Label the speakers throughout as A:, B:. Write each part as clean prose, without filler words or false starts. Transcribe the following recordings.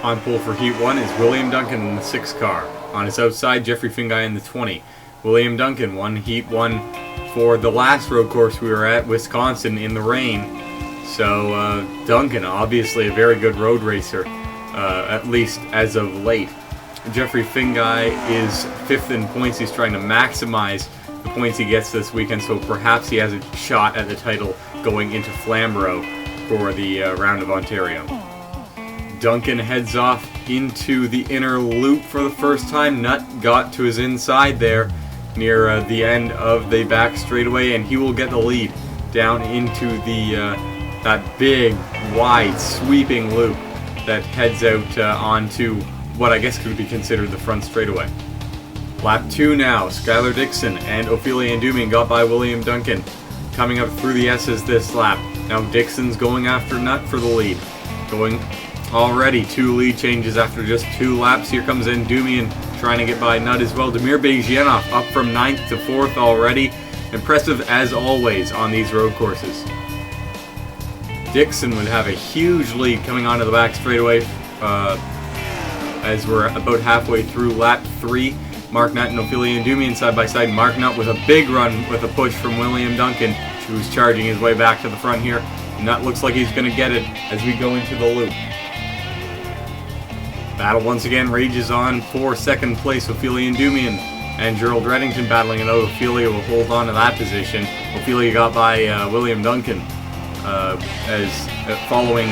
A: On pole for Heat 1 is William Duncan in the 6 car. On his outside, Jeffrey Fingai in the 20. William Duncan won Heat 1 for the last road course we were at, Wisconsin, in the rain. So Duncan, obviously a very good road racer, at least as of late. Jeffrey Fingai is 5th in points. He's trying to maximize the points he gets this weekend, so perhaps he has a shot at the title going into Flamborough for the Round of Ontario. Duncan heads off into the inner loop for the first time. Nutt got to his inside there near the end of the back straightaway, and he will get the lead down into the that big, wide, sweeping loop that heads out onto what I guess could be considered the front straightaway. Lap 2 now. Skylar Dixon and Ophelia Ndumian got by William Duncan, coming up through the S's this lap. Now Dixon's going after Nutt for the lead. Going already 2 lead changes after just 2 laps. Here comes Ndumian trying to get by Nutt as well. Damir Bejianov up from 9th to 4th already. Impressive as always on these road courses. Dixon would have a huge lead coming onto the back straightaway as we're about halfway through lap 3. Mark Nutt and Ophelia Ndumian side by side. Mark Nutt with a big run with a push from William Duncan, who's charging his way back to the front here. Nutt looks like he's going to get it as we go into the loop. Battle once again rages on for second place. Ophelia Ndumian and Gerald Reddington battling it out. Ophelia will hold on to that position. Ophelia got by William Duncan as following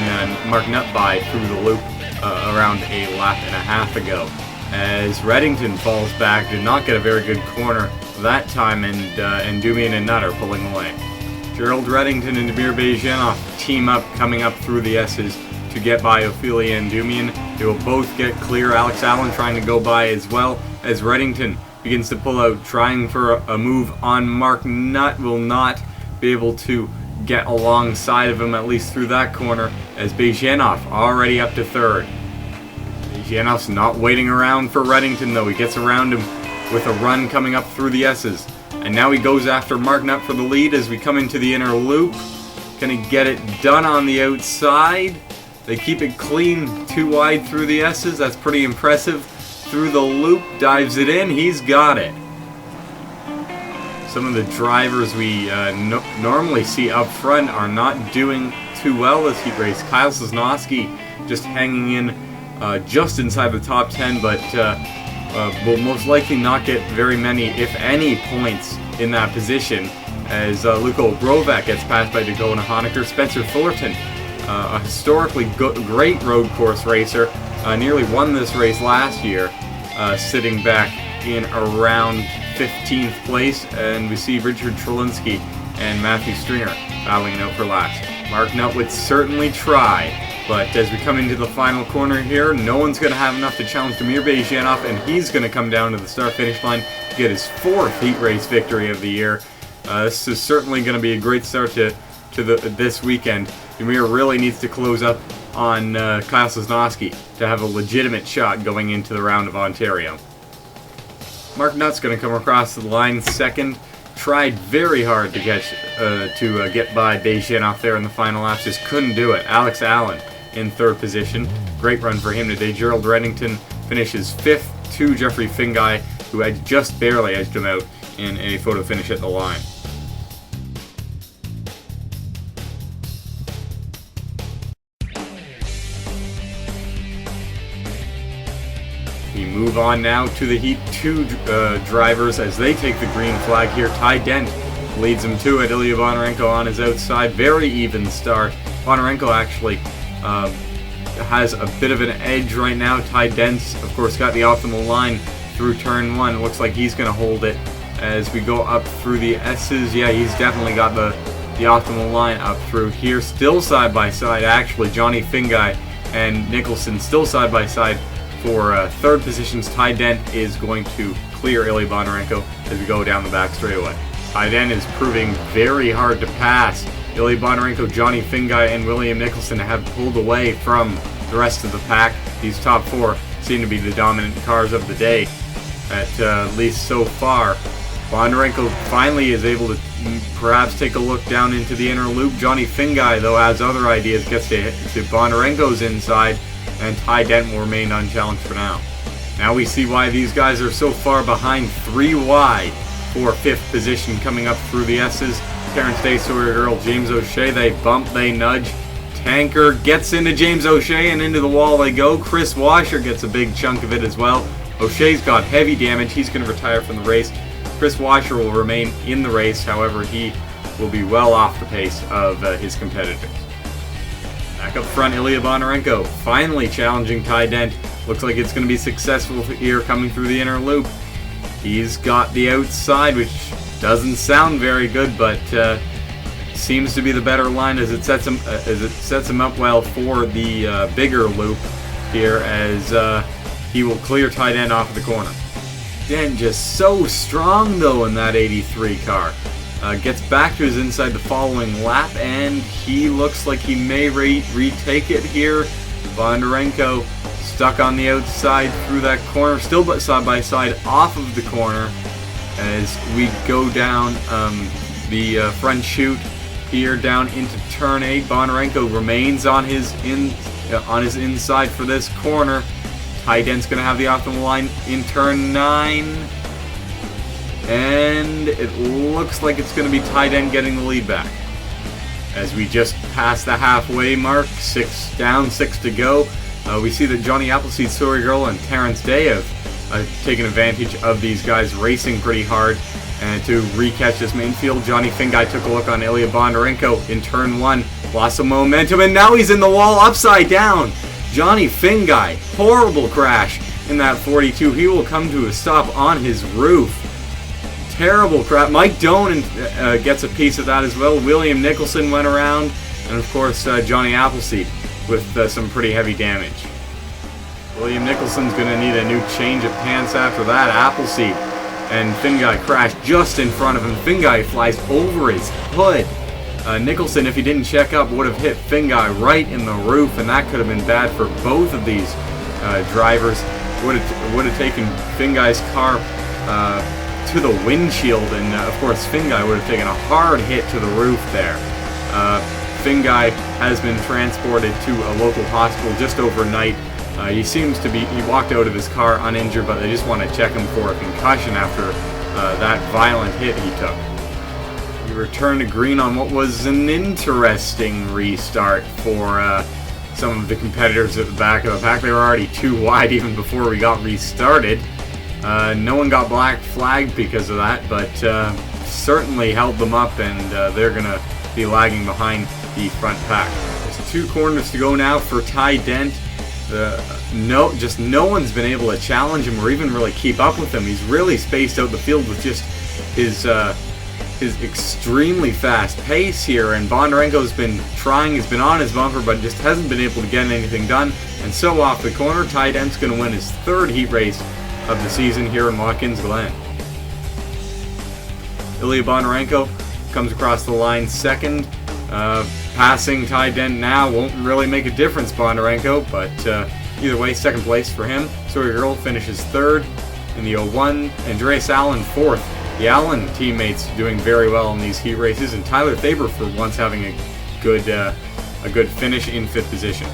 A: Mark Nutt by through the loop around a lap and a half ago. As Reddington falls back, did not get a very good corner that time, and Ndumian and Nutt are pulling away. Gerald Reddington and Damir Bejianov team up coming up through the S's to get by Ophelia Ndumian. They will both get clear. Alex Allen trying to go by as well as Reddington begins to pull out, trying for a move on Mark Nutt. Will not be able to get alongside of him, at least through that corner, as Bejianov already up to 3rd. Bejianov's not waiting around for Reddington though. He gets around him with a run coming up through the S's. And now he goes after Mark Nutt for the lead as we come into the inner loop. Can he get it done on the outside? They keep it clean, too wide through the S's. That's pretty impressive. Through the loop, dives it in. He's got it. Some of the drivers we normally see up front are not doing too well this heat race. Kyle Sosnowski just hanging in just inside the top 10, but will most likely not get very many, if any, points in that position as Luko Brovac gets passed by Dakota Honecker. Spencer Fullerton, a historically great road course racer, nearly won this race last year, sitting back in around 15th place, and we see Richard Trelinsky and Matthew Stringer battling it out for last. Mark Nutt would certainly try, but as we come into the final corner here, no one's going to have enough to challenge Damir Bejianov, and he's going to come down to the start-finish line to get his 4th heat race victory of the year. This is certainly going to be a great start to this weekend. Damir really needs to close up on Kyle Sosnowski to have a legitimate shot going into the Round of Ontario. Mark Nutt's going to come across the line second. Tried very hard to get by Bejianov there in the final laps. Just couldn't do it. Alex Allen in 3rd position. Great run for him today. Gerald Reddington finishes 5th to Jeffrey Fingai, who had just barely edged him out in a photo finish at the line. We move on now to the Heat 2 drivers as they take the green flag here. Ty Dent leads them to it. Ilya Bonarenko on his outside. Very even start. Bonarenko actually has a bit of an edge right now. Ty Dent's, of course, got the optimal line through turn 1. Looks like he's going to hold it as we go up through the S's. Yeah, he's definitely got the optimal line up through here. Still side by side, actually. Johnny Fingai and Nicholson still side by side. For 3rd positions, Ty Dent is going to clear Ilya Bonarenko as we go down the back straightaway. Ty Dent is proving very hard to pass. Ilya Bonarenko, Johnny Fingai, and William Nicholson have pulled away from the rest of the pack. These top 4 seem to be the dominant cars of the day, at least so far. Bonarenko finally is able to perhaps take a look down into the inner loop. Johnny Fingai, though, has other ideas, gets to Bonarenko's inside, and Ty Dent will remain unchallenged for now. Now we see why these guys are so far behind, 3 wide for 5th position coming up through the S's. Terrence Day, Sawyer Earl, James O'Shea, they bump, they nudge. Tanker gets into James O'Shea and into the wall they go. Chris Washer gets a big chunk of it as well. O'Shea's got heavy damage, he's going to retire from the race. Chris Washer will remain in the race, however he will be well off the pace of his competitors. Back up front, Ilya Bondarenko finally challenging Ty Dent. Looks like it's going to be successful here coming through the inner loop. He's got the outside, which doesn't sound very good, but seems to be the better line as it sets him up well for the bigger loop here, as he will clear Ty Dent off of the corner. Dent just so strong though in that 83 car. Gets back to his inside the following lap, and he looks like he may retake it here. Bondarenko stuck on the outside through that corner, still side by side off of the corner as we go down the front chute here down into turn 8. Bondarenko remains on his inside for this corner. Ty Dent's going to have the optimal line in turn 9. And it looks like it's going to be Ty Dent getting the lead back. As we just pass the halfway mark, 6 down, 6 to go. We see that Johnny Appleseed, Sawyer Earl, and Terrence Day have taken advantage of these guys racing pretty hard. And to recatch this main field, Johnny Finguy took a look on Ilya Bondarenko in turn 1. Lost some momentum, and now he's in the wall upside down. Johnny Finguy, horrible crash in that 42. He will come to a stop on his roof. Terrible crap. Mike Doan gets a piece of that as well. William Nicholson went around, and of course Johnny Appleseed with some pretty heavy damage. William Nicholson's going to need a new change of pants after that. Appleseed and Finguy crashed just in front of him. Finguy flies over his hood. Nicholson, if he didn't check up, would have hit Finguy right in the roof, and that could have been bad for both of these drivers. Would have taken Finguy's car to the windshield, and of course Finguy would have taken a hard hit to the roof there. Finguy has been transported to a local hospital just overnight. He walked out of his car uninjured, but they just want to check him for a concussion after that violent hit he took. We return to green on what was an interesting restart for some of the competitors at the back of the pack. They were already too wide even before we got restarted. No one got black flagged because of that, but certainly held them up, and they're going to be lagging behind the front pack. There's 2 corners to go now for Ty Dent. No one's been able to challenge him or even really keep up with him. He's really spaced out the field with just his extremely fast pace here, and Bondarenko's been trying, he's been on his bumper, but just hasn't been able to get anything done. And so off the corner, Ty Dent's going to win his 3rd heat race of the season here in Watkins Glen. Ilya Bondarenko comes across the line 2nd. Passing Ty Dent now won't really make a difference, Bondarenko, but either way, 2nd place for him. Sawyer Earl finishes 3rd in the 01. Andreas Allen 4th. The Allen teammates doing very well in these heat races, and Tyler Faber for once having a good finish in 5th position.